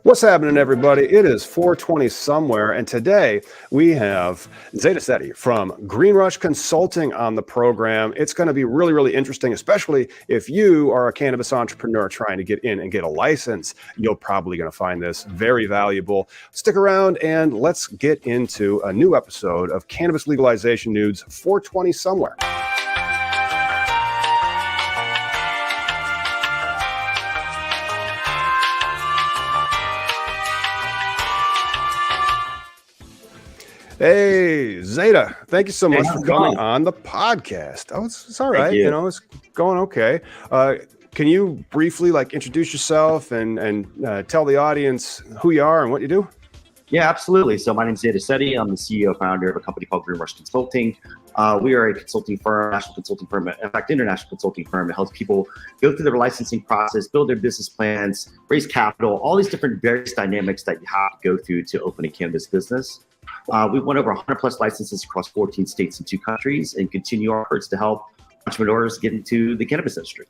What's happening, everybody? It is 420 somewhere, and today we have Zeta Ceti from Green Rush Consulting on the program. It's going to be really, really interesting, especially if you are a cannabis entrepreneur trying to get in and get a license. You're probably going to find this very valuable. Stick around and let's get into a new episode of Cannabis Legalization News 420 somewhere. Hey, Zeta, thank you so much for coming on the podcast. Oh, it's all right. You know, it's going okay. Can you briefly introduce yourself and tell the audience who you are and what you do? Yeah, absolutely. So my name is Zeta Ceti. I'm the CEO, founder of a company called Green Rush Consulting. We are a consulting firm, national consulting firm, in fact, international consulting firm that helps people go through their licensing process, build their business plans, raise capital, all these different various dynamics that you have to go through to open a cannabis business. We've won over 100 plus licenses across 14 states and 2 countries and continue our efforts to help entrepreneurs get into the cannabis industry.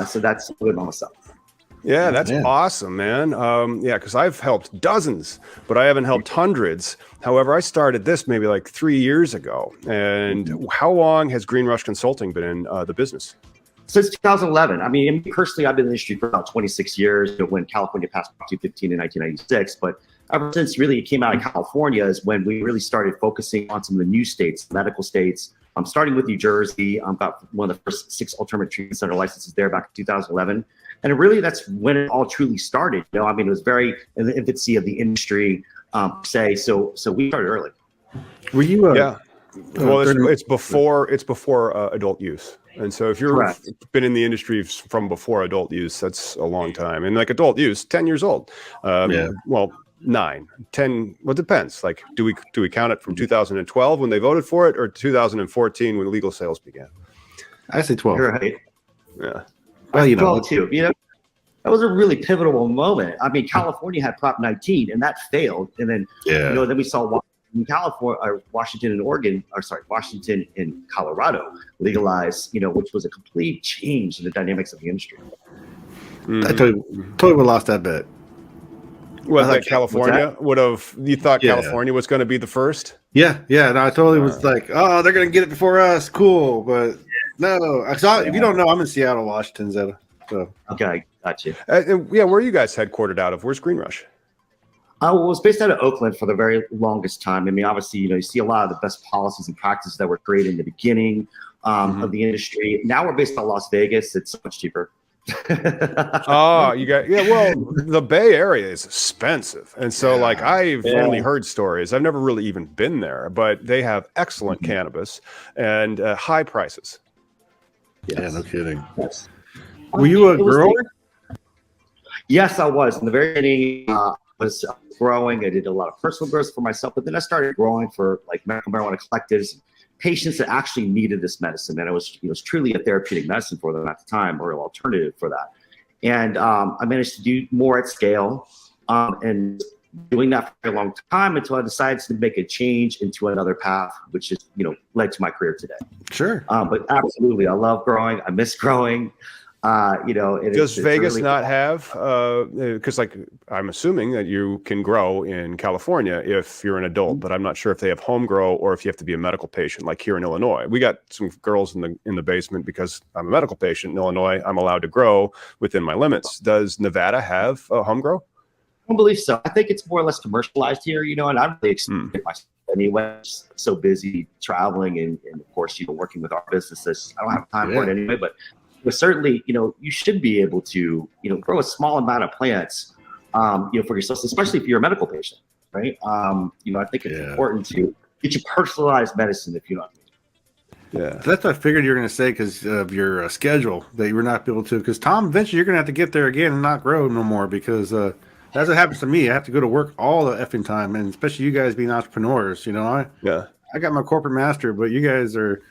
So that's good about myself. Yeah, that's awesome, man. Yeah, because I've helped dozens, but I haven't helped hundreds. However, I started this maybe 3 years ago. And how long has Green Rush Consulting been in the business? Since 2011. I mean, personally, I've been in the industry for about 26 years, when California passed Prop 215 in 1996. But ever since really it came out of California is when we really started focusing on some of the new states, medical states. I'm starting with New Jersey. I've got one of the first 6 alternative treatment center licenses there back in 2011. And really, that's when it all truly started. You know, I mean, it was very in the infancy of the industry, say. So we started early. Were you? Yeah. Well, it's before adult use. And so if you've been in the industry from before adult use, that's a long time. And adult use, 10 years old. Well, 9, 10. Well, it depends. Do we count it from 2012 when they voted for it, or 2014 when legal sales began? I say 12. You're right. Yeah. Well, 12 too. You know, that was a really pivotal moment. I mean, California had Prop 19, and that failed. And then, then we saw Washington and Colorado legalize, which was a complete change in the dynamics of the industry. I totally would have lost that bet. Well, California would have. You thought California was going to be the first? Yeah. No, I totally was like, oh, they're going to get it before us. Cool, but no. If you don't know, I'm in Seattle, Washington, Zeta. So okay, got you. Where are you guys headquartered out of? Where's Green Rush? Well, it was based out of Oakland for the very longest time. I mean, obviously, you see a lot of the best policies and practices that were created in the beginning of the industry. Now we're based out of Las Vegas. It's so much cheaper. Oh, you got well, the Bay Area is expensive, and so I've only heard stories. I've never really even been there, but they have excellent cannabis and high prices. Yes. Yeah, no kidding. Yes. Were you a grower? Yes, I was. In the very beginning, I was growing. I did a lot of personal growth for myself, but then I started growing for medical marijuana collectives, patients that actually needed this medicine, and it was truly a therapeutic medicine for them at the time, or an alternative for that. And I managed to do more at scale, and doing that for a long time until I decided to make a change into another path, which is led to my career today. Sure. But absolutely, I love growing. I miss growing. Does Vegas really not have? Because I'm assuming that you can grow in California if you're an adult, but I'm not sure if they have home grow or if you have to be a medical patient, like here in Illinois. We got some girls in the basement because I'm a medical patient in Illinois. I'm allowed to grow within my limits. Does Nevada have a home grow? I don't believe so. I think it's more or less commercialized here, and I'm really excited myself anyway. I'm so busy traveling and of course, working with our businesses. I don't have time for it anyway, but certainly, you should be able to, grow a small amount of plants, for yourself, especially if you're a medical patient, right? I think it's important to get you personalized medicine if you know what I mean. Yeah, so that's what I figured you were going to say because of your schedule that you were not able to. Because Tom, eventually you're going to have to get there again and not grow no more because that's what happens to me. I have to go to work all the effing time, and especially you guys being entrepreneurs. I got my corporate master, but you guys are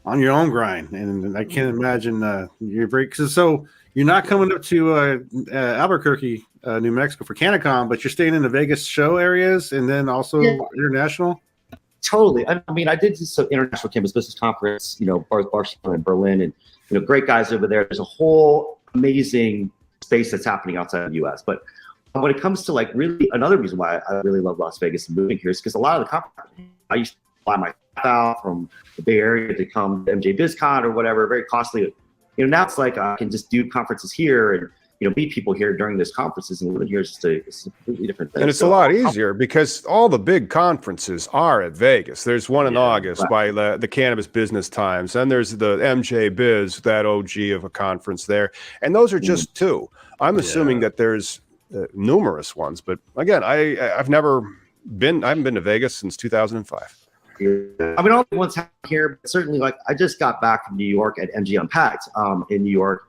on your own grind, and I can't imagine your break. So you're not coming up to Albuquerque, New Mexico for CannaCon, but you're staying in the Vegas show areas and then also international. Totally. I mean, I did some international cannabis business conference, both Barcelona and Berlin, and great guys over there. There's a whole amazing space that's happening outside of the U.S. But when it comes to like really another reason why I really love Las Vegas and moving here is because a lot of the conferences, I used to fly my out from the Bay Area to come to MJ BizCon or whatever, very costly. Now it's like I can just do conferences here and meet people here during those conferences, and living here is just it's a completely different thing. And it's a lot easier because all the big conferences are at Vegas. There's one in August by the Cannabis Business Times, and there's the MJ Biz, that OG of a conference there, and those are just two. I'm assuming that there's numerous ones, but again, I haven't been to Vegas since 2005. I mean, all the ones here, but certainly, like I just got back from New York at MG Unpacked in New York,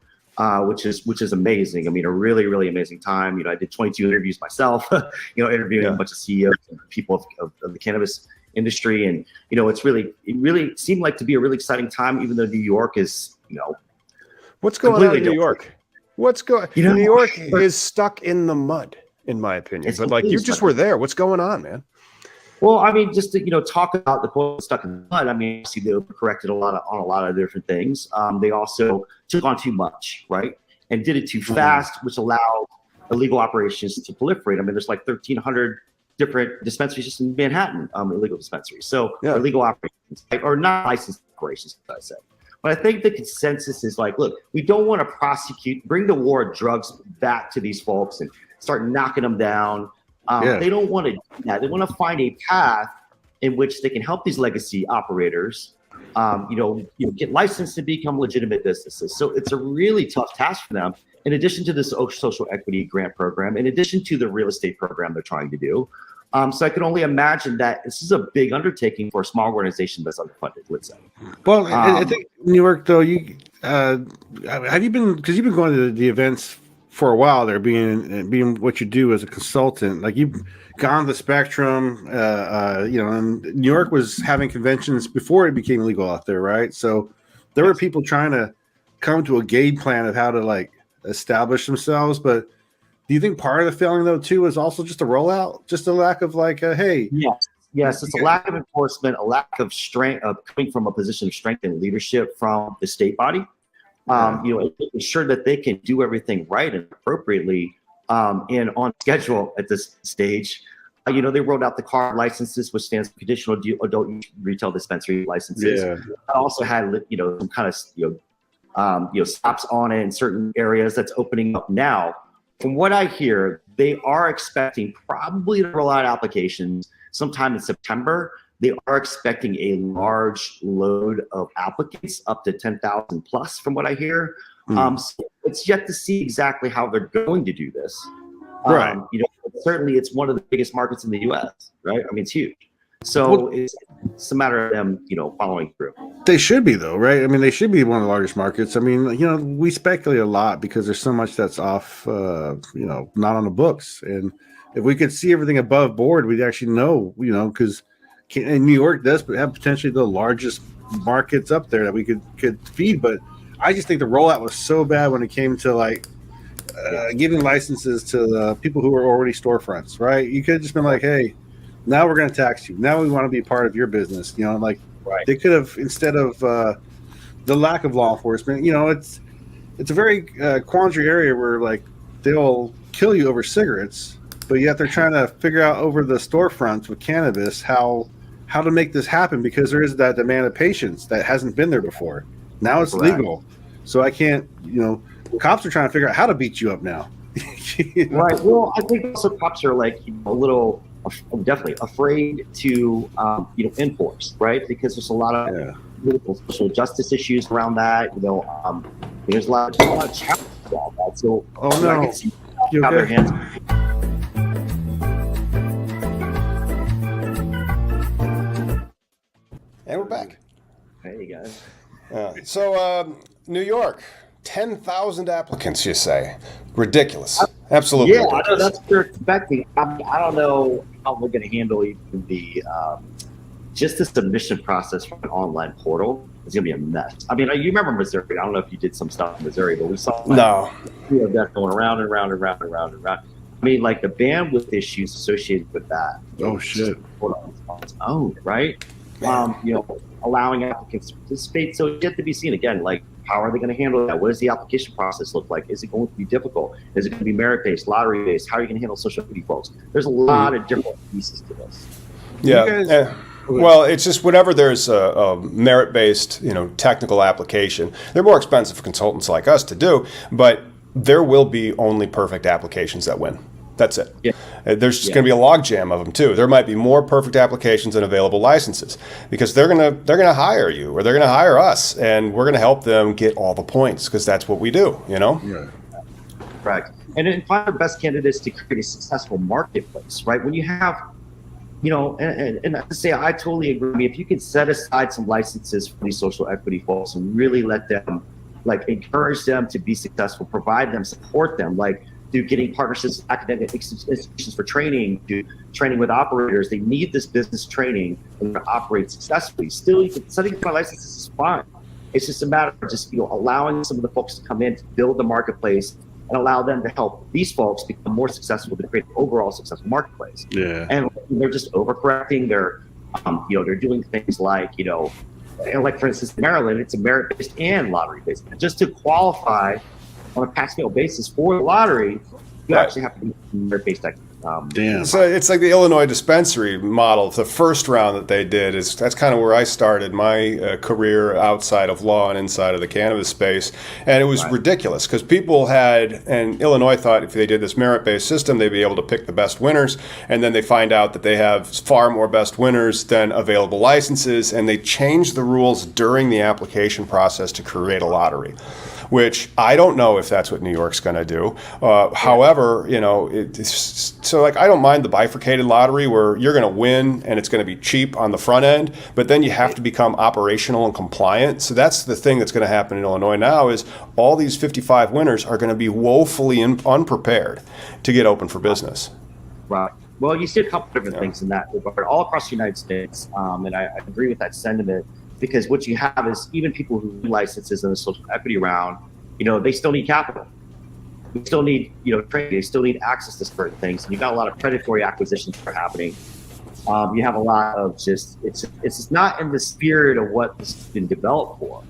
which is amazing. I mean, a really, really amazing time. I did 22 interviews myself, interviewing a bunch of CEOs and people of the cannabis industry, and it really seemed like to be a really exciting time, even though New York is, what's going on in New York? New York is stuck in the mud, in my opinion. But like, you just were there. What's going on, man? Well, I mean, just to talk about the quote stuck in the mud. I mean, obviously they corrected on a lot of different things. They also took on too much, right, and did it too fast, which allowed illegal operations to proliferate. I mean, there's like 1,300 different dispensaries just in Manhattan, illegal dispensaries. So illegal operations, or not licensed operations, as I said. But I think the consensus is like, look, we don't want to bring the war of drugs back to these folks and start knocking them down. They don't want to do that. They want to find a path in which they can help these legacy operators, get licensed to become legitimate businesses. So it's a really tough task for them. In addition to this social equity grant program, in addition to the real estate program they're trying to do. So I can only imagine that this is a big undertaking for a small organization that's underfunded, let's say. Well, I think New York, though, have you been, because you've been going to the events for a while there, being what you do as a consultant, like you've gone the spectrum, and New York was having conventions before it became legal out there, right? So there were people trying to come to a game plan of how to like establish themselves. But do you think part of the failing, though, too, is also just a rollout, just a lack of like, hey? Yes, it's a lack of enforcement, a lack of strength, of coming from a position of strength and leadership from the state body. Making sure that they can do everything right and appropriately and on schedule at this stage. They rolled out the card licenses, which stands for conditional adult retail dispensary licenses. I also had some kind of stops on it in certain areas that's opening up now. From what I hear, they are expecting probably to roll out applications sometime in September. They are expecting a large load of applicants, up to 10,000 plus, from what I hear. So it's yet to see exactly how they're going to do this. Right. Certainly it's one of the biggest markets in the U.S., right? I mean, it's huge. So it's a matter of them, following through. They should be, though, right? I mean, they should be one of the largest markets. I mean, we speculate a lot because there's so much that's off, not on the books. And if we could see everything above board, we'd actually know, because and New York does have potentially the largest markets up there that we could feed. But I just think the rollout was so bad when it came to like giving licenses to the people who were already storefronts, right? You could have just been like, hey, now we're going to tax you. Now we want to be part of your business. They could have, instead of the lack of law enforcement, it's a very quandary area where like they'll kill you over cigarettes, but yet they're trying to figure out over the storefronts with cannabis how to make this happen, because there is that demand of patience that hasn't been there before. Now it's legal. So I can't, cops are trying to figure out how to beat you up now. Right. Well, I think also cops are like a little definitely afraid to enforce, right? Because there's a lot of political social justice issues around that. There's a lot of challenges around that. So I can see how their hands. And we're back. Hey guys. So New York, 10,000 applicants, you say? Ridiculous. Absolutely. Yeah, ridiculous. I know that's what they're expecting. I don't know how they're going to handle even the just the submission process from an online portal. It's going to be a mess. I mean, you remember Missouri? I don't know if you did some stuff in Missouri, but we saw that going around and round and round and round and round. I mean, like the bandwidth issues associated with that. Oh shit! On its own, right? Allowing applicants to participate. So it's yet to be seen again, like How are they going to handle that? What does the application process look like? Is it going to be difficult? Is it going to be merit-based, lottery-based? How are you going to handle social equity folks? There's a lot of different pieces to this. Yeah. Well, it's just whenever there's a merit-based, technical application, they're more expensive for consultants like us to do, but there will be only perfect applications that win. That's it. Yeah. There's going to be a logjam of them too. There might be more perfect applications than available licenses because they're gonna hire you or they're gonna hire us, and we're gonna help them get all the points because that's what we do. Right. Correct. And then find the best candidates to create a successful marketplace. Right. When you have, and I say I totally agree. I mean, if you can set aside some licenses for these social equity folks and really let them, encourage them to be successful, provide them, support them, through getting partnerships with academic institutions for training, do training with operators. They need this business training and to operate successfully. Still, setting up licenses is fine. It's just a matter of just allowing some of the folks to come in to build the marketplace and allow them to help these folks become more successful to create an overall successful marketplace. Yeah. And they're just overcorrecting. They're doing things like for instance, in Maryland, it's a merit-based and lottery-based. Just to qualify on a pass fail basis for the lottery, you actually have to be merit-based. Damn. So it's like the Illinois dispensary model. The first round that they did that's kind of where I started my career outside of law and inside of the cannabis space, and it was ridiculous because people and Illinois thought if they did this merit-based system, they'd be able to pick the best winners, and then they find out that they have far more best winners than available licenses, and they changed the rules during the application process to create a lottery, which I don't know if that's what New York's going to do. However, so I don't mind the bifurcated lottery where you're going to win and it's going to be cheap on the front end, but then you have to become operational and compliant. So that's the thing that's going to happen in Illinois now is all these 55 winners are going to be woefully unprepared to get open for business. Right. Well, you see a couple different things in that regard all across the United States, and I agree with that sentiment. Because what you have is even people who need licenses in the social equity round, they still need capital. They still need, training. They still need access to certain things. And you've got a lot of predatory acquisitions that are happening. You have a lot of it's just not in the spirit of what this has been developed for.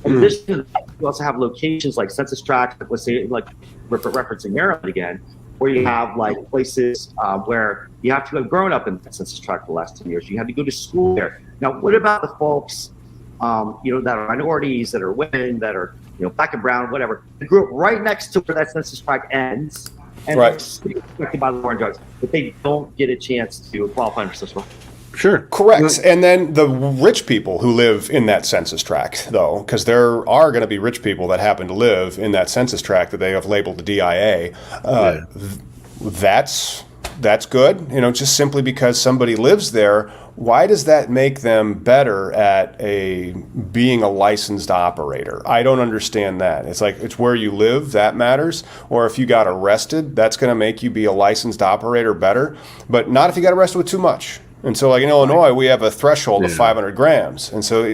In addition to that, you also have locations like census tracts, let's say, referencing Maryland again, where you have places where you have to have grown up in that census tract for the last 10 years. You have to go to school there. Now, what about the folks that are minorities, that are women, that are, black and brown, whatever. They grew up right next to where that census tract ends, and they're affected by the war on drugs, but they don't get a chance to qualify for social. Sure. Correct. And then the rich people who live in that census tract, though, because there are going to be rich people that happen to live in that census tract that they have labeled the DIA. That's good. Just simply because somebody lives there, why does that make them better at being a licensed operator? I don't understand that. It's where you live that matters, or if you got arrested, that's going to make you be a licensed operator better, but not if you got arrested with too much. And so, in Illinois, we have a threshold of 500 grams. And so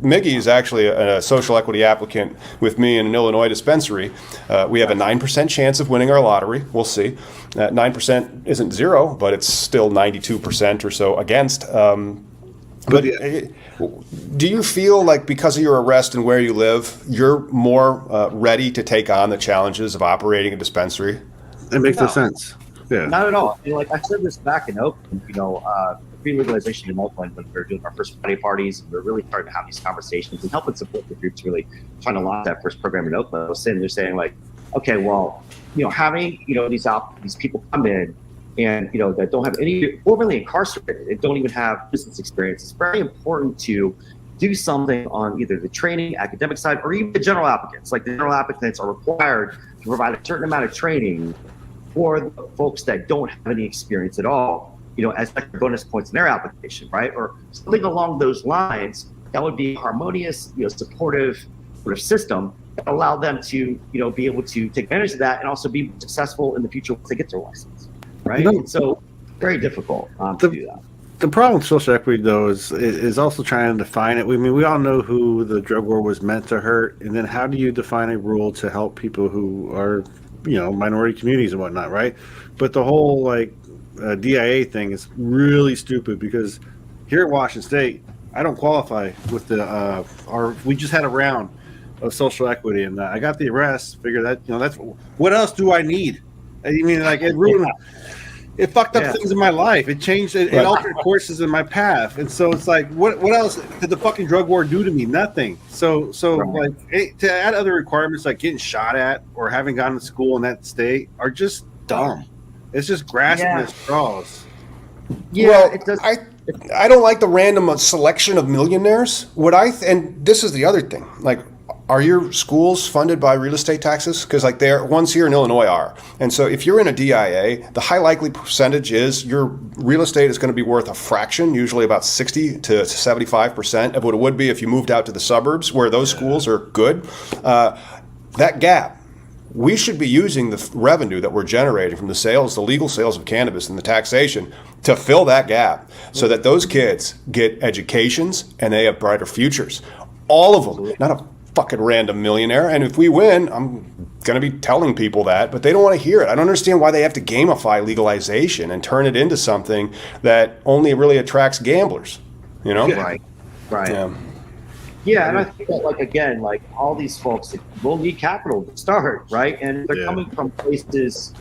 Miggy is actually a social equity applicant with me in an Illinois dispensary. We have a 9% chance of winning our lottery. We'll see. 9% isn't zero, but it's still 92% or so against. But do you feel like because of your arrest and where you live, you're more ready to take on the challenges of operating a dispensary? It makes no sense. Yeah. Not at all. I said this back in Oakland, pre-legalization in Oakland, when we were doing our first Friday parties, and we were really starting to have these conversations and helping support the groups really trying to launch that first program in Oakland. I was sitting there saying okay, well, having, these people come in and, that don't have any, formerly incarcerated, and don't even have business experience, it's very important to do something on either the training, academic side, or even the general applicants. The general applicants are required to provide a certain amount of training for the folks that don't have any experience at all, as bonus points in their application, right? Or something along those lines that would be a harmonious, supportive sort of system that allow them to, be able to take advantage of that and also be successful in the future once they get their license, right? And so very difficult to do that. The problem with social equity, though, is also trying to define it. We all know who the drug war was meant to hurt, and then how do you define a rule to help people who are, minority communities and whatnot, right? But the whole DIA thing is really stupid because here at Washington State, I don't qualify with we just had a round of social equity, and I got the arrest. Figure that that's what else do I need? I mean, like it ruined. It fucked up things in my life. It changed. It altered courses in my path. And so it's like, what else did the fucking drug war do to me? Nothing. So like to add other requirements like getting shot at or having gone to school in that state are just dumb. It's just grasping at straws. Yeah, well, it does. I don't like the random selection of millionaires. And this is the other thing. Like, are your schools funded by real estate taxes? Because like ones here in Illinois are. And so if you're in a DIA, the high likely percentage is your real estate is going to be worth a fraction, usually about 60 to 75% of what it would be if you moved out to the suburbs where those schools are good. That gap, we should be using the revenue that we're generating from the legal sales of cannabis and the taxation to fill that gap so that those kids get educations and they have brighter futures. All of them, not a fucking random millionaire. And if we win, I'm going to be telling people that, but they don't want to hear it. I don't understand why they have to gamify legalization and turn it into something that only really attracts gamblers, Right. Yeah, and I think that, like, again, like all these folks will need capital to start, right? And they're coming from places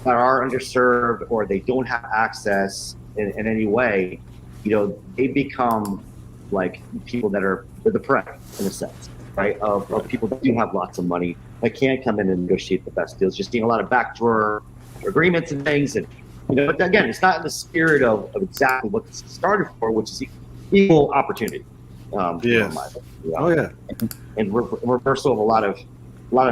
that are underserved or they don't have access in any way. They become like people that are the prey, in a sense, right? Of people that do have lots of money that can't come in and negotiate the best deals. Just seeing a lot of backdoor agreements and things. And, but again, it's not in the spirit of exactly what this started for, which is equal opportunity. And reversal of a lot of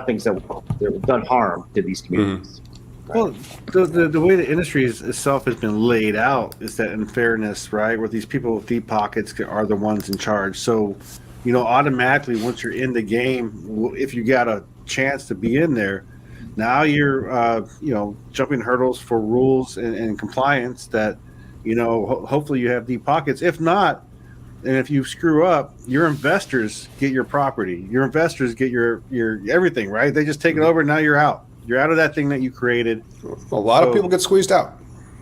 things that have done harm to these communities. Well, the way the industry itself has been laid out is that unfairness, right? Where these people with deep pockets are the ones in charge. So, automatically once you're in the game, if you got a chance to be in there, now you're, jumping hurdles for rules and compliance that, hopefully you have deep pockets. If not, and if you screw up, your investors get your property. Your investors get your everything, right? They just take it over and now you're out. You're out of that thing that you created. A lot of people get squeezed out.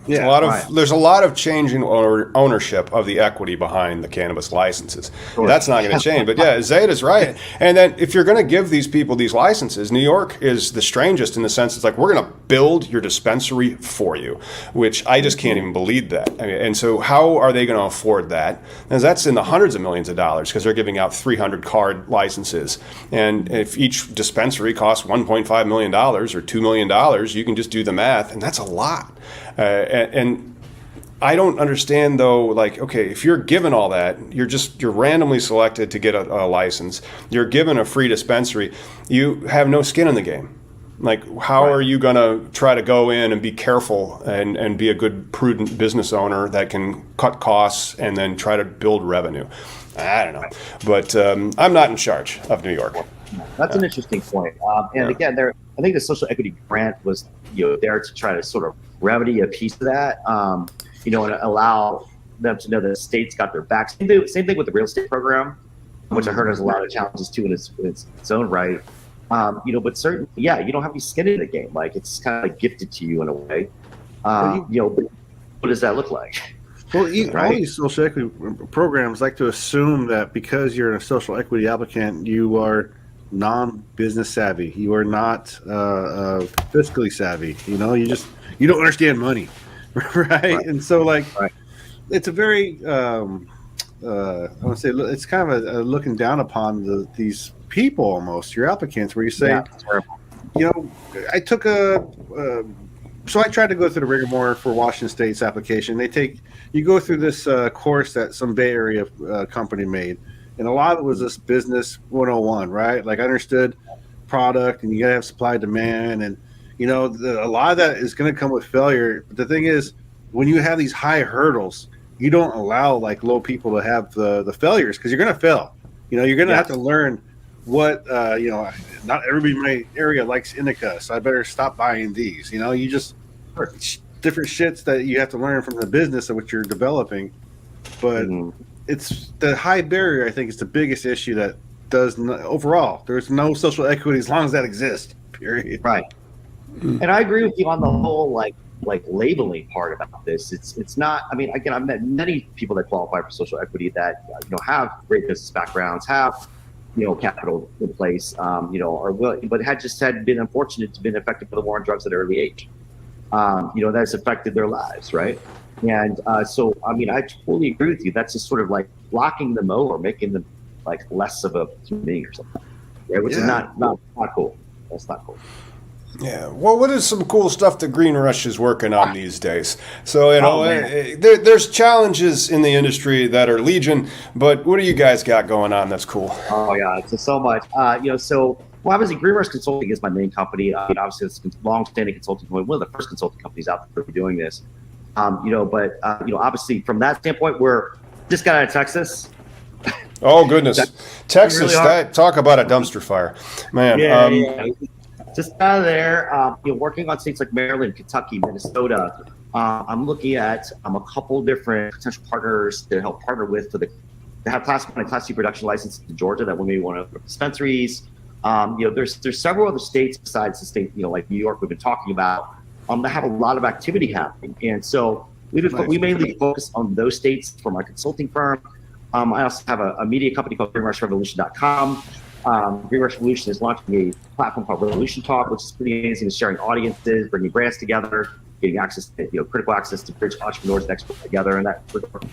Yeah, there's a lot of changing ownership of the equity behind the cannabis licenses. Sure. That's not going to change. But yeah, Zeta's right. And then if you're going to give these people these licenses, New York is the strangest in the sense it's like we're going to build your dispensary for you, which I just can't even believe that. And so how are they going to afford that? And that's in the hundreds of millions of dollars because they're giving out 300 card licenses. And if each dispensary costs $1.5 million or $2 million, you can just do the math, and that's a lot. And I don't understand though, like, okay, if you're given all that, you're randomly selected to get a license, you're given a free dispensary, you have no skin in the game. Like, how are you going to try to go in and be careful and be a good, prudent business owner that can cut costs and then try to build revenue? I don't know. But I'm not in charge of New York. That's an interesting point. Again, I think the social equity grant was there to try to sort of remedy a piece of that, and allow them to know that the state's got their back. Same thing with the real estate program, which I heard has a lot of challenges too in its own right. But certainly, you don't have any skin in the game. Like, it's kind of like gifted to you in a way. But what does that look like? Well, all these social equity programs like to assume that because you're a social equity applicant, you are non-business savvy. You are not fiscally savvy. You don't understand money, right? And so, like, it's a very I want to say it's kind of a looking down upon these people almost, your applicants, where you say, I took so I tried to go through the rigmarole for Washington State's application. You go through this course that some Bay Area company made, and a lot of it was this business 101, right? Like, I understood product, and you gotta have supply demand, and a lot of that is going to come with failure. But the thing is, when you have these high hurdles, you don't allow like low people to have the failures because you're going to fail. You're going to have to learn what not everybody in my area likes indica, so I better stop buying these. You just different shits that you have to learn from the business of what you're developing. But it's the high barrier. I think is the biggest issue that overall. There's no social equity as long as that exists. Period. Right. And I agree with you on the whole like labeling part about this. It's not. I mean, again, I've met many people that qualify for social equity that have great business backgrounds, have capital in place, but had been unfortunate to been affected by the war on drugs at an early age. That's affected their lives, right? And so, I mean, I totally agree with you. That's just sort of like blocking them or making them like less of a human being or something, right? Which is not cool. That's not cool. Yeah. Well, what is some cool stuff that Green Rush is working on these days? So, there's challenges in the industry that are legion, but what do you guys got going on that's cool? Oh, yeah. It's so much. Obviously, Green Rush Consulting is my main company. Obviously, it's a long-standing consulting company, one of the first consulting companies out there doing this. Obviously, from that standpoint, we're just got out of Texas. Oh, goodness. Texas, really talk about a dumpster fire. Man. Yeah. Just out of there, working on states like Maryland, Kentucky, Minnesota. I'm looking at a couple different potential partners to help partner with to have Class 1 and Class 2 production licenses in Georgia that we maybe want to open dispensaries. There's several other states besides the state, like New York we've been talking about, that have a lot of activity happening. And so we mainly focus on those states for my consulting firm. I also have a media company called GreenRushRevolution.com. Green Rush Revolution is launching a platform called Revolution Talk, which is pretty amazing. It's sharing audiences, bringing brands together, getting access to critical access to bridge entrepreneurs and experts together in that regard.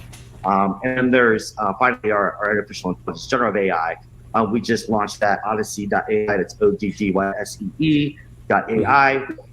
And there's finally our artificial intelligence, generative AI. We just launched that Odyssey.ai. That's ODDYSEE.ai.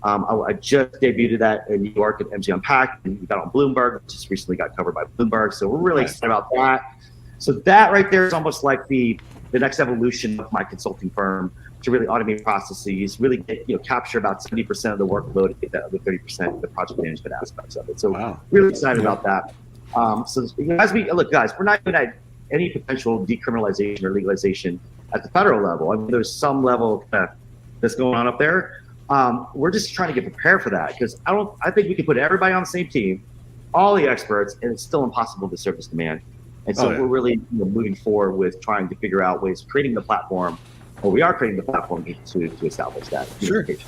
I just debuted that in New York at MG Unpacked, and we got on Bloomberg. Just recently got covered by Bloomberg, so we're really excited about that. So that right there is almost like the next evolution of my consulting firm to really automate processes, really get, capture about 70% of the workload and get that other 30% of the project management aspects of it. So really excited about that. Guys, we're not even at any potential decriminalization or legalization at the federal level. I mean, there's some level that's going on up there. We're just trying to get prepared for that because I think we can put everybody on the same team, all the experts, and it's still impossible to serve this demand. And so we're really moving forward with trying to figure out ways of creating the platform, or we are creating the platform to establish that. Sure. Is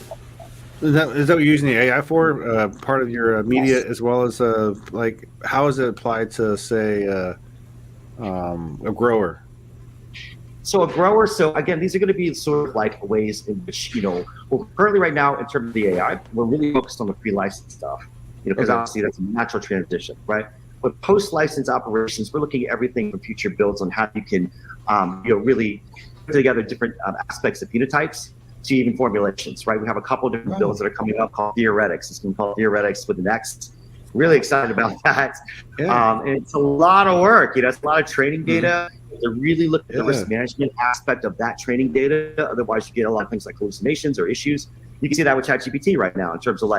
that what you're using the AI for? Part of your media, as well as how is it applied to, say, a grower? So a grower. So again, these are going to be sort of like ways in which well, currently right now in terms of the AI, we're really focused on the pre-license stuff. Because obviously that's a natural transition, right? But post-license operations, we're looking at everything from future builds on how you can, really put together different aspects of phenotypes to even formulations, right? We have a couple of different builds that are coming up called Theoretics. It's been called Theoretics with an X. Really excited about that. Yeah. And it's a lot of work. It's a lot of training data. To really look at the risk management aspect of that training data. Otherwise, you get a lot of things like hallucinations or issues. You can see that with ChatGPT right now in terms of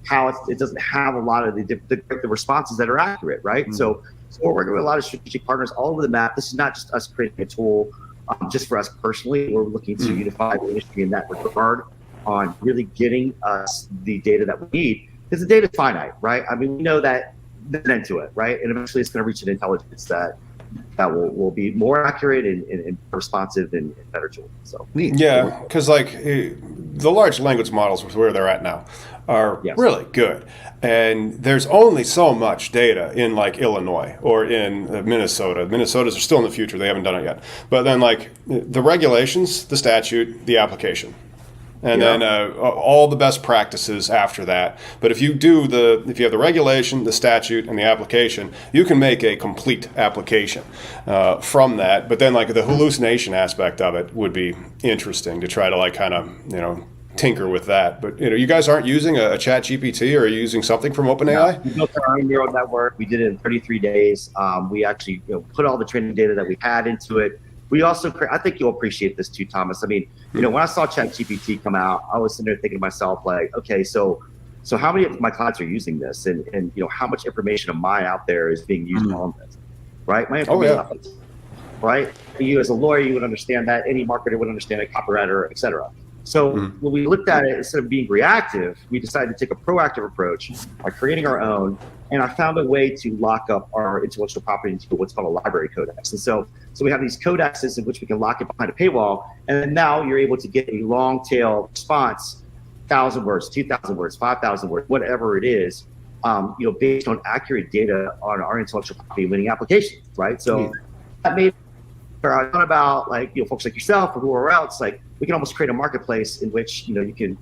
how it doesn't have a lot of the responses that are accurate, right? So we're working with a lot of strategic partners all over the map. This is not just us creating a tool just for us personally. We're looking to unify the industry in that regard on really getting us the data that we need, because the data is finite, right? I mean, we know that there's an end to it, right? And eventually it's going to reach an intelligence that will be more accurate and responsive and better tool. So yeah, because the large language models where they're at now are really good, and there's only so much data in Illinois or in Minnesota. Minnesota's are still in the future; they haven't done it yet. But then the regulations, the statute, the application. And then all the best practices after that. But if you have the regulation, the statute, and the application, you can make a complete application from that. But then the hallucination aspect of it would be interesting to try to tinker with that. But you guys aren't using a ChatGPT, or are you using something from OpenAI? We built our own neural network. We did it in 33 days. We actually put all the training data that we had into it. We also, I think you'll appreciate this too, Thomas. I mean, when I saw ChatGPT come out, I was sitting there thinking to myself, okay, so how many of my clients are using this, and how much information of mine out there is being used on this, right? My information, right? You as a lawyer, you would understand that. Any marketer would understand it, copywriter, et cetera. So when we looked at it, instead of being reactive, we decided to take a proactive approach by creating our own. And I found a way to lock up our intellectual property into what's called a library codex. And so we have these codexes in which we can lock it behind a paywall. And then now you're able to get a long tail response, 1,000 words, 2,000 words, 5,000 words, whatever it is, based on accurate data on our intellectual property winning applications, right? So that made where I thought about like, folks like yourself or whoever else, like we can almost create a marketplace in which, you can,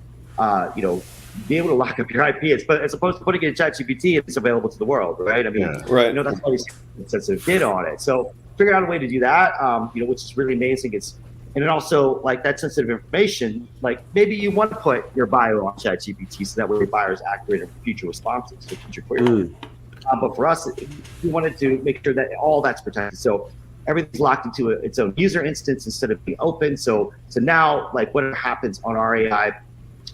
be able to lock up your IP. But as opposed to putting it in ChatGPT, it's available to the world, right? I mean, right. that's why these sensitive data on it. So figured out a way to do that, which is really amazing. And then also like that sensitive information, like maybe you want to put your bio on ChatGPT so that way your buyer is accurate in future responses to future queries. But for us, we wanted to make sure that all that's protected. So everything's locked into its own user instance instead of being open. So now, like whatever happens on our AI,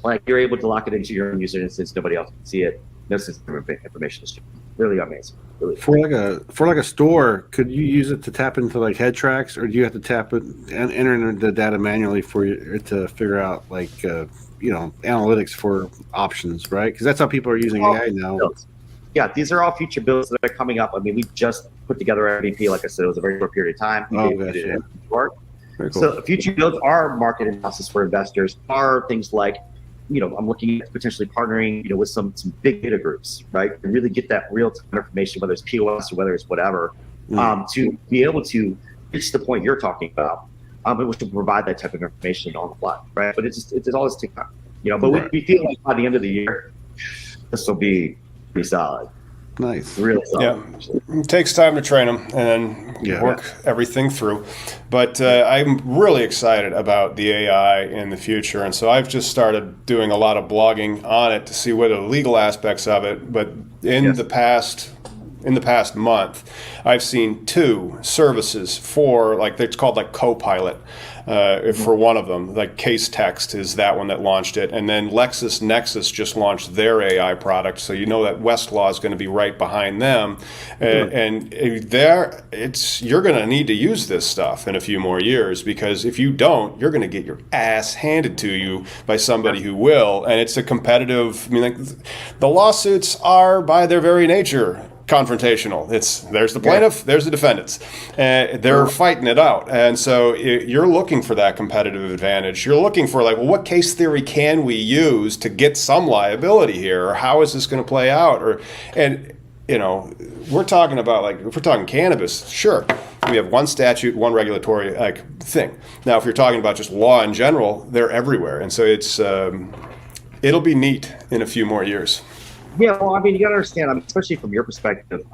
like you're able to lock it into your own user instance. Nobody else can see it. No sensitive information is really amazing. Really for like a store, could you use it to tap into like head tracks, or do you have to tap it and enter the data manually for you to figure out like analytics for options, right? Because that's how people are using AI now. Yeah, these are all future builds that are coming up. I mean, we just put together our MVP. Like I said, it was a very short period of time. Very cool. So future builds are market analysis for investors, are things like, I'm looking at potentially partnering, with some big data groups, right? And really get that real-time information, whether it's POS or whether it's whatever, to be able to reach the point you're talking about, which to provide that type of information on the fly, right? But it's all this TikTok, but we feel like by the end of the year, this will be pretty solid. Nice. Really solid. Yeah. It takes time to train them and then work everything through. But I'm really excited about the AI in the future. And so I've just started doing a lot of blogging on it to see what are the legal aspects of it. But in the past month, I've seen 2 services for it's called like Copilot for one of them. Like Case Text is that one that launched it, and then LexisNexis just launched their AI product. So that Westlaw is going to be right behind them, and you're going to need to use this stuff in a few more years, because if you don't, you're going to get your ass handed to you by somebody who will, and it's a competitive. I mean, the lawsuits are by their very nature confrontational. There's the plaintiff, there's the defendants. They're fighting it out. And so you're looking for that competitive advantage. You're looking for what case theory can we use to get some liability here? Or how is this going to play out? We're talking about if we're talking cannabis, sure. We have one statute, one regulatory thing. Now, if you're talking about just law in general, they're everywhere. And so it'll be neat in a few more years. Yeah, well, I mean, you got to understand, especially from your perspective,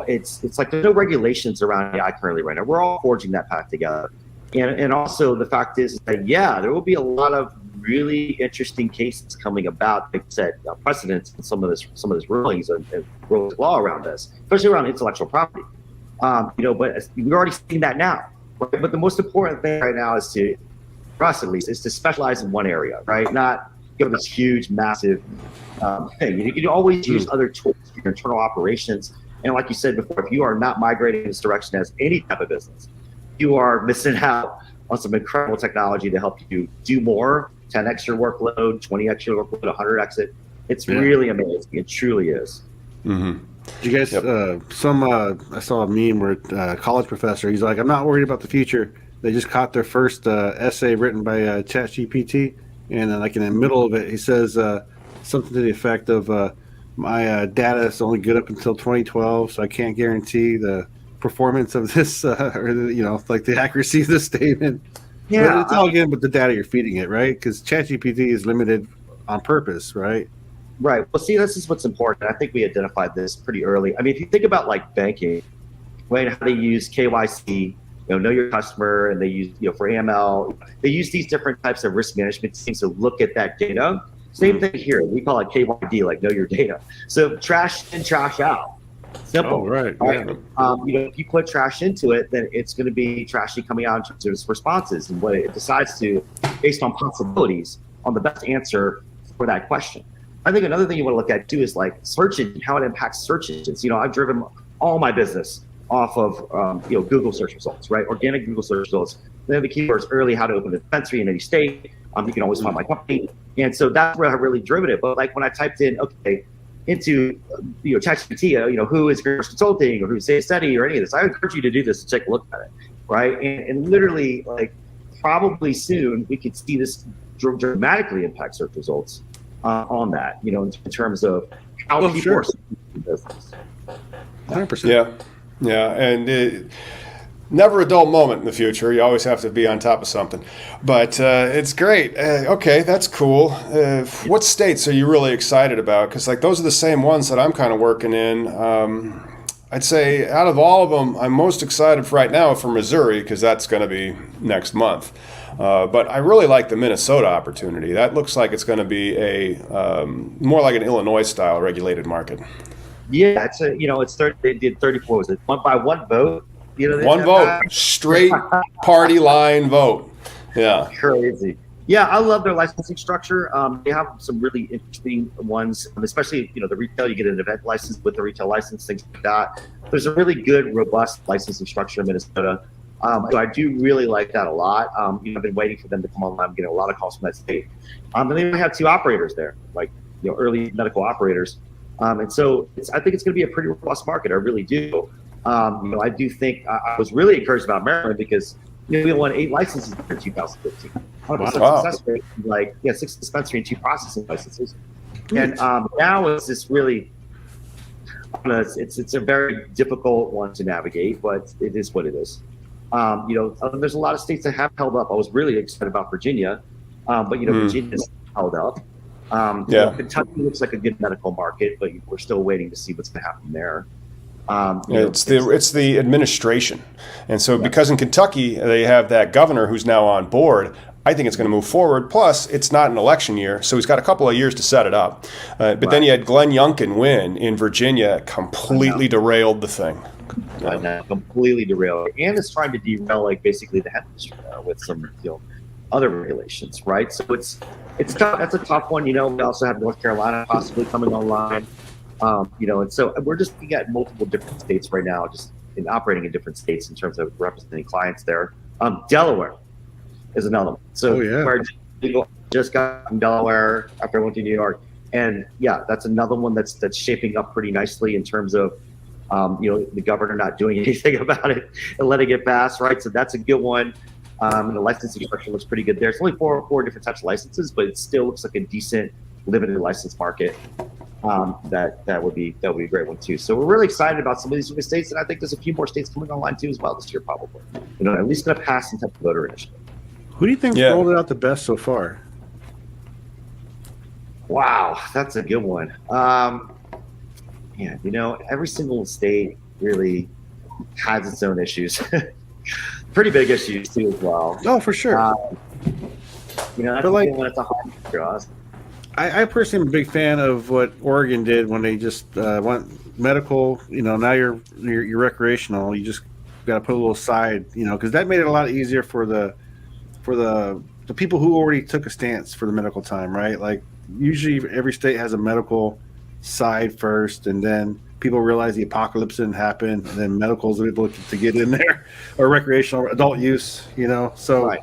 it's like there's no regulations around AI currently right now. We're all forging that path together. And also the fact is that, there will be a lot of really interesting cases coming about, like I said, precedents and some of this rulings and rules of law around this, especially around intellectual property. But we're already seeing that now. Right? But the most important thing right now is for us at least, is to specialize in one area, right? Not give this huge, massive thing. You can always use other tools for your internal operations. And like you said before, if you are not migrating in this direction as any type of business, you are missing out on some incredible technology to help you do more, 10x your workload, 20x your workload, 100x it. It's really amazing. It truly is. Mm-hmm. You guys, I saw a meme where a college professor, he's like, I'm not worried about the future. They just caught their first essay written by ChatGPT. And then, in the middle of it, he says something to the effect of, my data is only good up until 2012, so I can't guarantee the performance of this, or the accuracy of the statement. Yeah, but it's all again, but the data you're feeding it, right? Because ChatGPT is limited on purpose, right? Right. Well, see, this is what's important. I think we identified this pretty early. I mean, if you think about banking, right, how they use KYC, know your customer, and they use, for AML, they use these different types of risk management teams to look at that data. Same thing here. We call it KYD, know your data. So trash in, trash out. Simple. Oh, right. Yeah. If you put trash into it, then it's going to be trashy coming out in terms of its responses and what it decides to, based on possibilities, on the best answer for that question. I think another thing you want to look at too is search engine, how it impacts search engines. I've driven all my business off of Google search results, right? Organic Google search results. Then the keywords early, how to open a dispensary in any state. You can always find my company, and so that's where I really driven it. But when I typed in into ChatGPT, who is Green Rush Consulting or who's Zeta Ceti or any of this, I encourage you to do this to take a look at it, right? And literally, probably soon we could see this dramatically impact search results on that, in terms of how people are seeing business. 100%. Yeah, and never a dull moment in the future. You always have to be on top of something. But it's great. Okay, that's cool. What states are you really excited about? Because like those are the same ones that I'm kind of working in. I'd say out of all of them, I'm most excited for right now for Missouri because that's going to be next month. But I really like the Minnesota opportunity. That looks like it's going to be a more like an Illinois-style regulated market. Yeah, it's 30. They did 34. Was it by one vote? One vote, straight party line vote. Yeah, crazy. Yeah, I love their licensing structure. They have some really interesting ones, especially the retail. You get an event license with the retail license, things like that. There's a really good, robust licensing structure in Minnesota. So I do really like that a lot. I've been waiting for them to come online. I'm getting a lot of calls from that state. And they have 2 operators there, like early medical operators. And so I think it's going to be a pretty robust market. I really do. I do think I was really encouraged about Maryland because we won 8 licenses in 2015. 100% success rate, 6 dispensary and 2 processing licenses. And now it's just really, it's a very difficult one to navigate, but it is what it is. There's a lot of states that have held up. I was really excited about Virginia, but Virginia's held up. Kentucky looks like a good medical market, but we're still waiting to see what's going to happen there. It's the administration, and so because in Kentucky they have that governor who's now on board, I think it's going to move forward. Plus, it's not an election year, so he's got a couple of years to set it up. But then you had Glenn Youngkin win in Virginia, completely derailed the thing. Completely derailed, and it's trying to derail basically the hemp industry with some other regulations, right? So it's tough. That's a tough one. We also have North Carolina possibly coming online. And so we're just looking at multiple different states right now, just operating in different states in terms of representing clients there. Delaware is another one. So where just got from Delaware after I went to New York, and that's another one that's shaping up pretty nicely in terms of the governor not doing anything about it and letting it pass, right? So that's a good one. And the licensing structure looks pretty good there. It's only four different types of licenses, but it still looks like a decent limited license market. That would be a great one too. So we're really excited about some of these states, and I think there's a few more states coming online too as well this year, probably. At least going to pass some type of voter initiative. Who do you think rolled it out the best so far? Wow, that's a good one. Every single state really has its own issues. Pretty big issues too as well. Oh, for sure. That's when it's a hard draw. I personally am a big fan of what Oregon did when they just went medical. Now you're recreational. You just got to put a little side. Because that made it a lot easier for the people who already took a stance for the medical time, right? Like usually every state has a medical side first, and then people realize the apocalypse didn't happen, and then medicals are able to get in there, or recreational, or adult use. So right.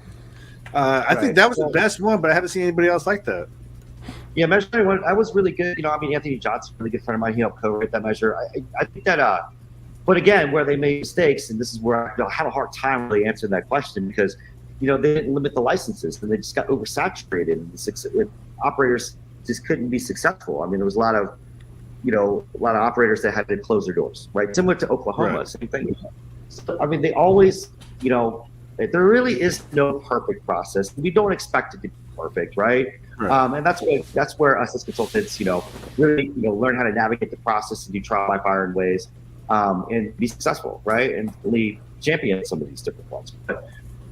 I think that was the best one, but I haven't seen anybody else like that. Yeah, Measure 91, I was really good. Anthony Johnson, really good friend of mine, he helped co-write that measure. I think that, but again, where they made mistakes, and this is where I had a hard time really answering that question because, they didn't limit the licenses and they just got oversaturated and operators just couldn't be successul. There was a lot of operators that had to close their doors, right? Similar to Oklahoma, right. Same thing. So, they always, there really is no perfect process. We don't expect it to be perfect, right? Right. And that's where us as consultants, really, learn how to navigate the process and do trial by fire in ways, and be successful, right? And really champion some of these different ones. But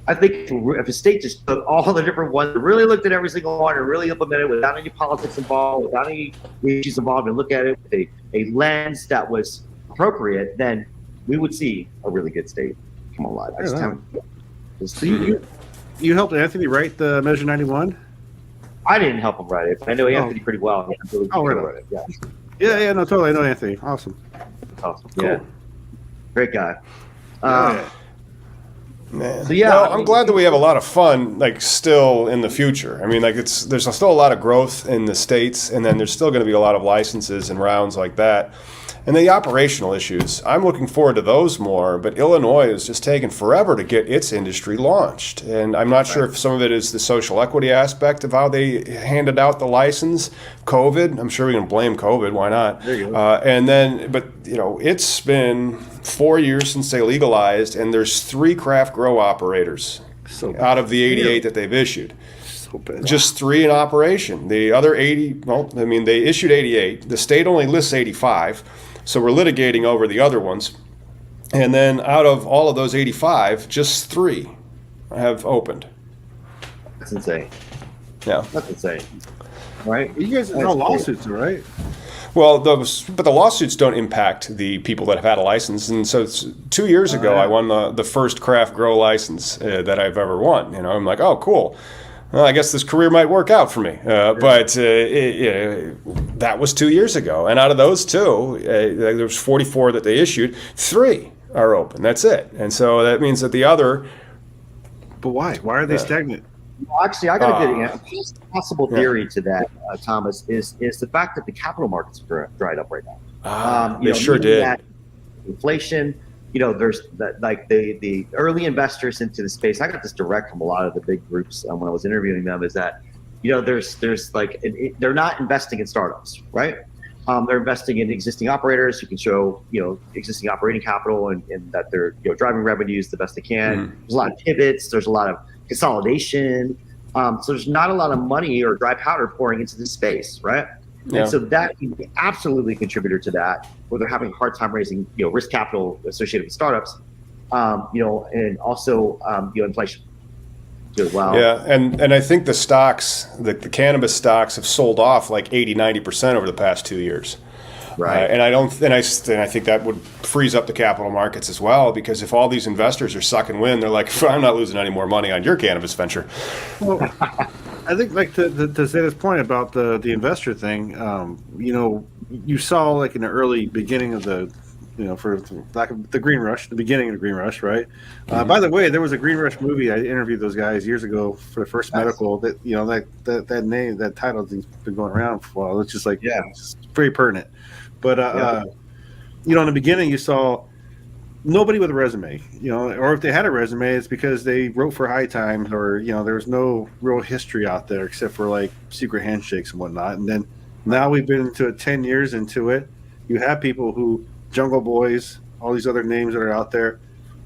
I think if a state just took all the different ones, really looked at every single one and really implemented it without any politics involved, without any issues involved, and look at it with a lens that was appropriate, then we would see a really good state come alive. So you helped Anthony write the Measure 91? I didn't help him write it, but I know Anthony pretty well. Really wrote it. Yeah, no, totally. I know Anthony. Awesome. Cool. Yeah. Great guy. Man. So I'm glad that we have a lot of fun, still in the future. There's still a lot of growth in the states, and then there's still going to be a lot of licenses and rounds like that. And the operational issues, I'm looking forward to those more, but Illinois is just taking forever to get its industry launched. And I'm not sure if some of it is the social equity aspect of how they handed out the license. COVID, I'm sure we can blame COVID, why not? There you go. And then, but it's been 4 years since they legalized, and there's 3 craft grow operators out of the 88 that they've issued. Just 3 in operation. The other 80, they issued 88. The state only lists 85. So we're litigating over the other ones. And then out of all of those 85, just 3 have opened. That's insane. Yeah. That's insane. Right? You guys have no lawsuits, right? Well, but the lawsuits don't impact the people that have had a license. And so 2 years ago, I won the first craft grow license that I've ever won. I'm like, oh, cool. Well, I guess this career might work out for me. But that was 2 years ago. And out of those 2, there was 44 that they issued. 3 are open. That's it. And so that means that the other... But why? Why are they stagnant? Well, actually, I got a possible theory to that, Thomas, is the fact that the capital markets are dried up right now. They sure did. That inflation... there's that, like the early investors into the space. I got this direct from a lot of the big groups when I was interviewing them. Is that there's like they're not investing in startups, right? They're investing in existing operators who can show existing operating capital and that they're driving revenues the best they can. Mm-hmm. There's a lot of pivots. There's a lot of consolidation. So there's not a lot of money or dry powder pouring into this space, right? Yeah. And so that can be absolutely a contributor to that, where they're having a hard time raising, risk capital associated with startups, and also, inflation as well. Yeah, and I think the stocks, the cannabis stocks have sold off like 80, 90% over the past 2 years. Right. And I think that would freeze up the capital markets as well, because if all these investors are sucking wind, they're like, I'm not losing any more money on your cannabis venture. Well, I think like to Zeta's point about the investor thing, you saw like in the early beginning of the, for lack of the Green Rush, the beginning of the Green Rush, right? Mm-hmm. By the way, there was a Green Rush movie. I interviewed those guys years ago for the First Medical. That that name, that title has been going around for a while. It's just like it's just very pertinent. But in the beginning, you saw nobody with a resume, or if they had a resume, it's because they wrote for High Times, or there was no real history out there except for like secret handshakes and whatnot. And then now we've been into 10 years into it. You have people who Jungle Boys, all these other names that are out there.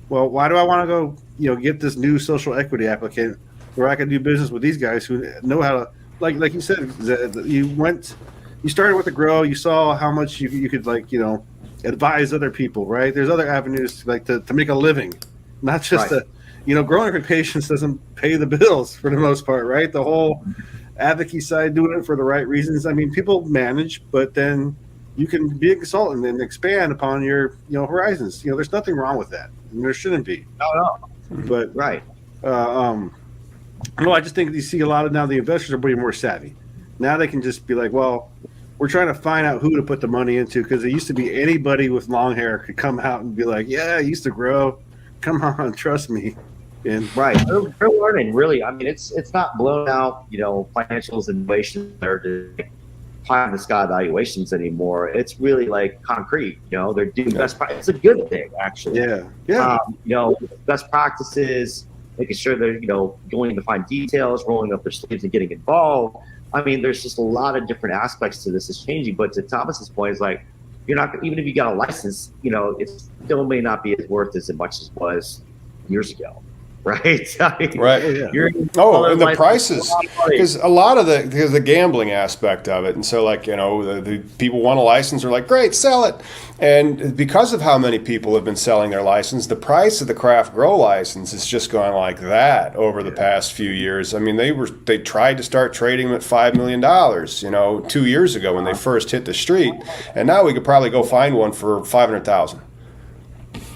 Well, why do I want to go, get this new social equity applicant where I can do business with these guys who know how to, like you said, you started with a grow, you saw how much you could advise other people, right? There's other avenues to make a living, not just growing for patients doesn't pay the bills for the most part, right? The whole advocacy side, doing it for the right reasons. I mean, people manage, but then you can be a consultant and expand upon your horizons. There's nothing wrong with that, and there shouldn't be. No. But right. I just think you see a lot of now the investors are being more savvy. Now they can just be like, well, we're trying to find out who to put the money into, because it used to be anybody with long hair could come out and be like, yeah, I used to grow. Come on, trust me. And right. They're learning, really. I mean, it's not blown out, financials and valuations that are just pie in the sky valuations anymore. It's really like concrete. They're doing best practice. It's a good thing, actually. Yeah. Best practices, making sure they're going to find details, rolling up their sleeves and getting involved. I mean, there's just a lot of different aspects to this is changing. But to Thomas's point, is like, you're not, even if you got a license, it still may not be as worth as much as it was years ago. Right. Right. And the prices, because a lot of the gambling aspect of it. And so the people want a license are like, great, sell it. And because of how many people have been selling their license, the price of the craft grow license has just gone like that over the past few years. I mean, they tried to start trading them at $5 million, 2 years ago when they first hit the street. And now we could probably go find one for $500,000.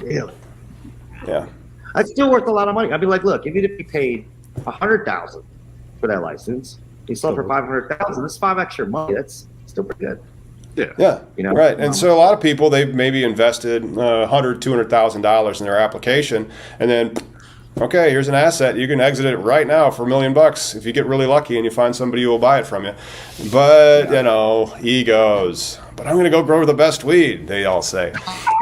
Really? Yeah. That's still worth a lot of money. I'd be like, look, even if you paid $100,000 for that license, you sell it for $500,000. That's $5 extra money. That's still pretty good. Yeah. Right. And so a lot of people, they've maybe invested $100,000, $200,000 in their application, and then Okay, here's an asset. You can exit it right now for $1 million if you get really lucky and you find somebody who will buy it from you. But, you know, egos. But I'm going to go grow the best weed, they all say.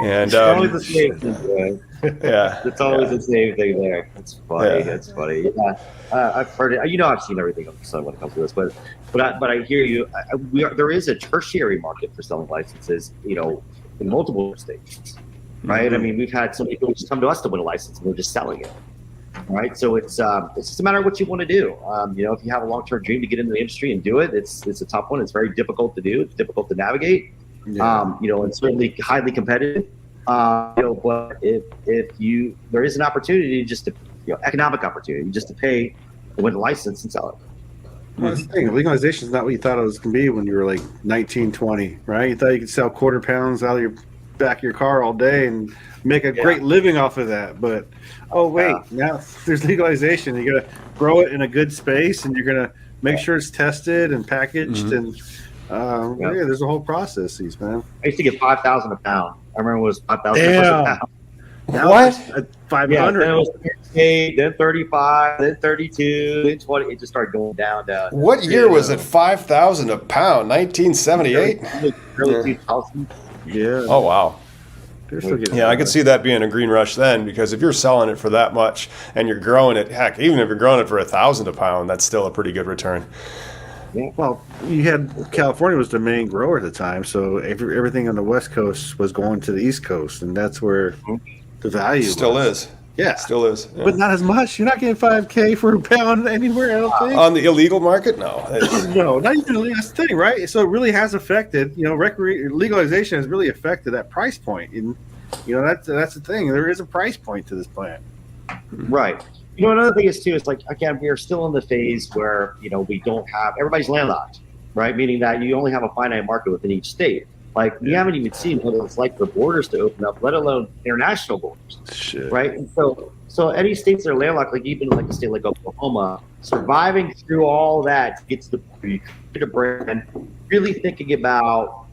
And always the same thing, yeah, it's always the same thing there. It's funny. Yeah. It's funny. Yeah. I've heard it. You know, I've seen everything under the sun when it comes to this, but I hear you. There is a tertiary market for selling licenses, you know, in multiple states, right? Mm-hmm. I mean, we've had some people just come to us to win a license and they're just selling it. Right, so it's just a matter of what you want to do. You know, if you have a long-term dream to get into the industry and do it, it's a tough one. It's very difficult to do. It's difficult to navigate. Yeah. You know, and certainly highly competitive. You know, but there is an opportunity just to, you know, economic opportunity just to pay to win a license and sell it. Well, that's the thing. Legalization is not what you thought it was going to be when you were like 19, 20, right? You thought you could sell quarter pounds out of your back of your car all day and make a great living off of that. But now there's legalization. You got to grow it in a good space, and you're going to make sure it's tested and packaged. And there's a whole process, man. I used to get 5,000 a pound. I remember it was 5,000 a pound. What? 500. Yeah, then it was 38, then 35, then 32, then 20. It just started going down. What year was it? 5,000 a pound? 1978. Early 2000s. Yeah. Oh wow. Yeah, I could see that being a green rush then, because if you're selling it for that much and you're growing it, heck, even if you're growing it for 1,000 a pound, that's still a pretty good return. Yeah. Well, you had California was the main grower at the time, so everything on the West Coast was going to the East Coast, and that's where the value still was. is. Yeah, still is. Yeah. But not as much. You're not getting $5K for a pound anywhere. I don't think on the illegal market. No, no, not even illegal. That's the thing, right? So it really has affected. You know, legalization has really affected that price point, and you know that's the thing. There is a price point to this plant, right? You know, another thing is too is like, again, we are still in the phase where, you know, we don't have everybody's landlocked, right? Meaning that you only have a finite market within each state. Like, we haven't even seen what it's like for borders to open up, let alone international borders. Shit. Right? And so any states that are landlocked, like even like a state like Oklahoma, surviving through all that to get to the border, you create a brand, really thinking about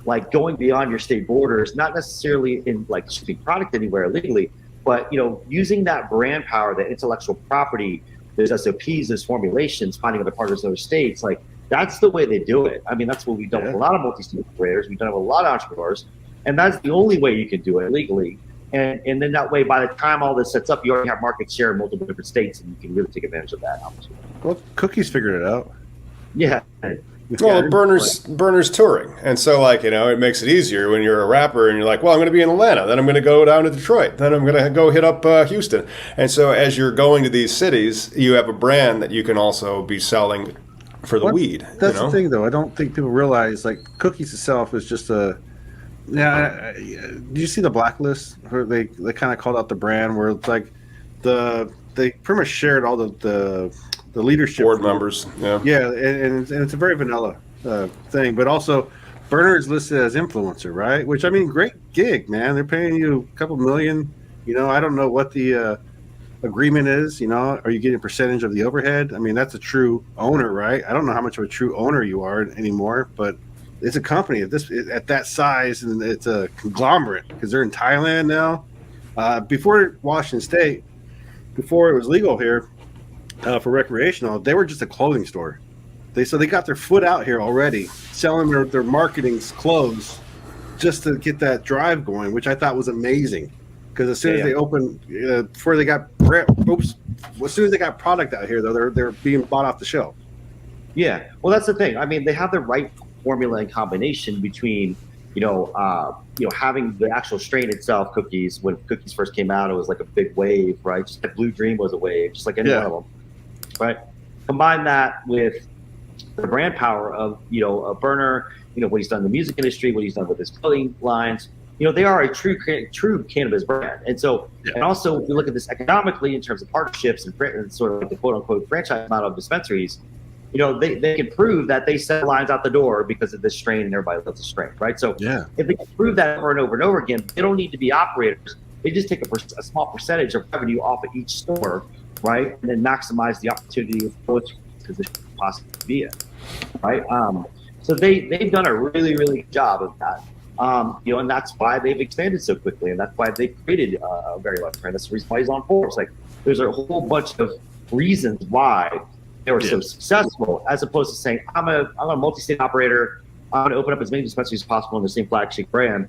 like going beyond your state borders, not necessarily in like shipping product anywhere illegally, but, you know, using that brand power, that intellectual property, there's SOPs, there's formulations, finding other partners in other states, like, that's the way they do it. I mean, that's what we've done with a lot of multi-state operators. We've done it with a lot of entrepreneurs, and that's the only way you can do it legally. And then that way, by the time all this sets up, you already have market share in multiple different states, and you can really take advantage of that opportunity. Well, Cookies figured it out. Yeah. Well, Burner's touring, and so like, you know, it makes it easier when you're a rapper and you're like, well, I'm going to be in Atlanta, then I'm going to go down to Detroit, then I'm going to go hit up Houston, and so as you're going to these cities, you have a brand that you can also be selling for the weed. That's the thing, though. I don't think people realize, like, Cookies itself is just a. Yeah, did you see the blacklist? Where they kind of called out the brand, where it's like they pretty much shared all the leadership board members. Yeah, and it's a very vanilla thing, but also Burner is listed as influencer, right? Which, I mean, great gig, man. They're paying you a couple million. You know, I don't know what the agreement is. You know, are you getting a percentage of the overhead? I mean, that's a true owner, right? I don't know how much of a true owner you are anymore, but it's a company at that size, and it's a conglomerate because they're in Thailand now. Before Washington State, before it was legal here for recreational, they were just a clothing store. They got their foot out here already, selling their marketing clothes just to get that drive going, which I thought was amazing. Because as soon as they opened, before they got, as soon as they got product out here, though, they're being bought off the shelf. Yeah, well, that's the thing. I mean, they have the right formula and combination between, having the actual strain itself. Cookies, when Cookies first came out, it was like a big wave, right? Just like Blue Dream was a wave, just like any one of them, right? Combine that with the brand power of, a Burner, what he's done in the music industry, what he's done with his clothing lines. They are a true cannabis brand. And so, and also we look at this economically in terms of partnerships and sort of like the quote unquote franchise model of dispensaries. They can prove that they sell lines out the door because of this strain and everybody loves the strain, right? So if they can prove that over and over and over again, they don't need to be operators. They just take a small percentage of revenue off of each store, right? And then maximize the opportunity of which position possibly be in, right? So they've done a really, really good job of that. And that's why they've expanded so quickly, and that's why they created a very large brand. That's the reason why he's on Forbes. Like, There's a whole bunch of reasons why they were so successful, as opposed to saying, I'm a multi-state operator. I'm going to open up as many dispensaries as possible in the same flagship brand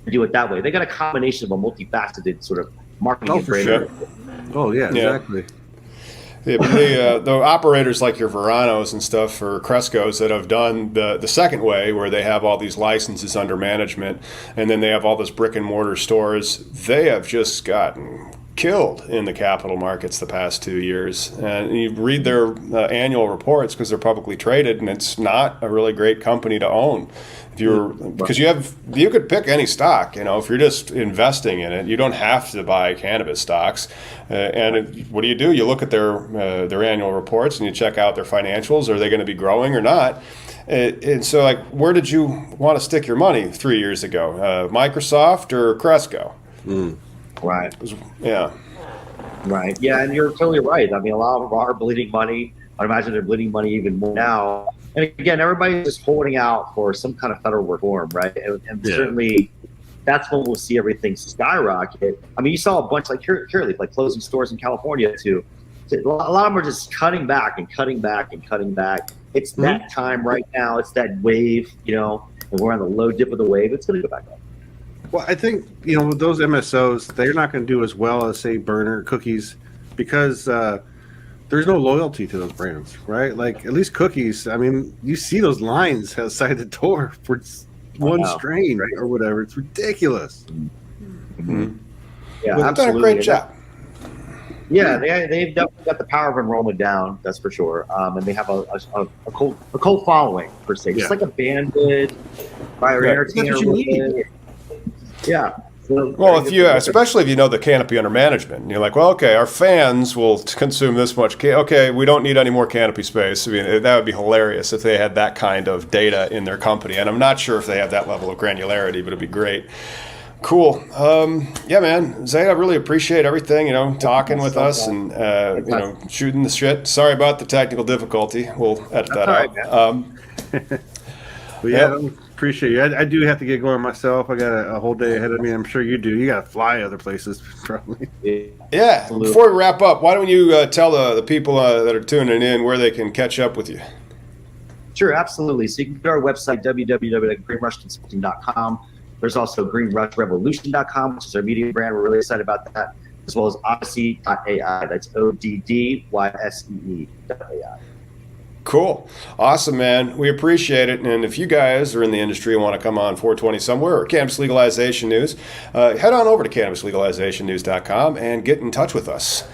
and do it that way. They got a combination of a multifaceted sort of marketing and branding. Sure. Oh, yeah, exactly. The operators like your Veranos and stuff, or Crescos, that have done the second way, where they have all these licenses under management, and then they have all those brick and mortar stores, they have just gotten killed in the capital markets the past 2 years. And you read their annual reports, because they're publicly traded, and it's not a really great company to own. Because you could pick any stock, if you're just investing in it. You don't have to buy cannabis stocks. What do? You look at their annual reports and you check out their financials. Are they going to be growing or not? And so, like, where did you want to stick your money 3 years ago? Microsoft or Cresco? Right. Yeah. Right. Yeah, and you're totally right. I mean, a lot of them are bleeding money. I imagine they're bleeding money even more now. And again, everybody's just holding out for some kind of federal reform, right? And certainly that's when we'll see everything skyrocket. I mean, you saw a bunch like Curaleaf, like closing stores in California too. A lot of them are just cutting back and cutting back and cutting back. It's that time right now. It's that wave, and we're on the low dip of the wave. It's going to go back up. Well, I think, with those MSOs, they're not going to do as well as, say, Burner Cookies, because there's no loyalty to those brands, right? Like, at least Cookies, I mean, you see those lines outside the door for one strain, right, or whatever. It's ridiculous. Yeah, they've done a great job. Yeah, they've definitely got the power of enrollment down, that's for sure. And they have a cult following, per se. Just like a band would, by an entertainer would. Yeah. Well, especially if you know the canopy under management, and you're like, well, okay, our fans will consume this much. Okay, we don't need any more canopy space. I mean, that would be hilarious if they had that kind of data in their company. And I'm not sure if they have that level of granularity, but it'd be great. Cool. Yeah, man. Zeta, I really appreciate everything, talking with us and, shooting the shit. Sorry about the technical difficulty. We'll edit that out. But yeah, appreciate you. I do have to get going myself. I got a whole day ahead of me. I'm sure you do. You got to fly other places, probably. Yeah. Before we wrap up, why don't you tell the people that are tuning in where they can catch up with you? Sure, absolutely. So you can go to our website, www.greenrushconsulting.com. There's also greenrushrevolution.com, which is our media brand. We're really excited about that, as well as odyssey.ai. That's ODDYSEE.ai. Cool. Awesome, man. We appreciate it. And if you guys are in the industry and want to come on 420 somewhere or Cannabis Legalization News, head on over to cannabislegalizationnews.com and get in touch with us.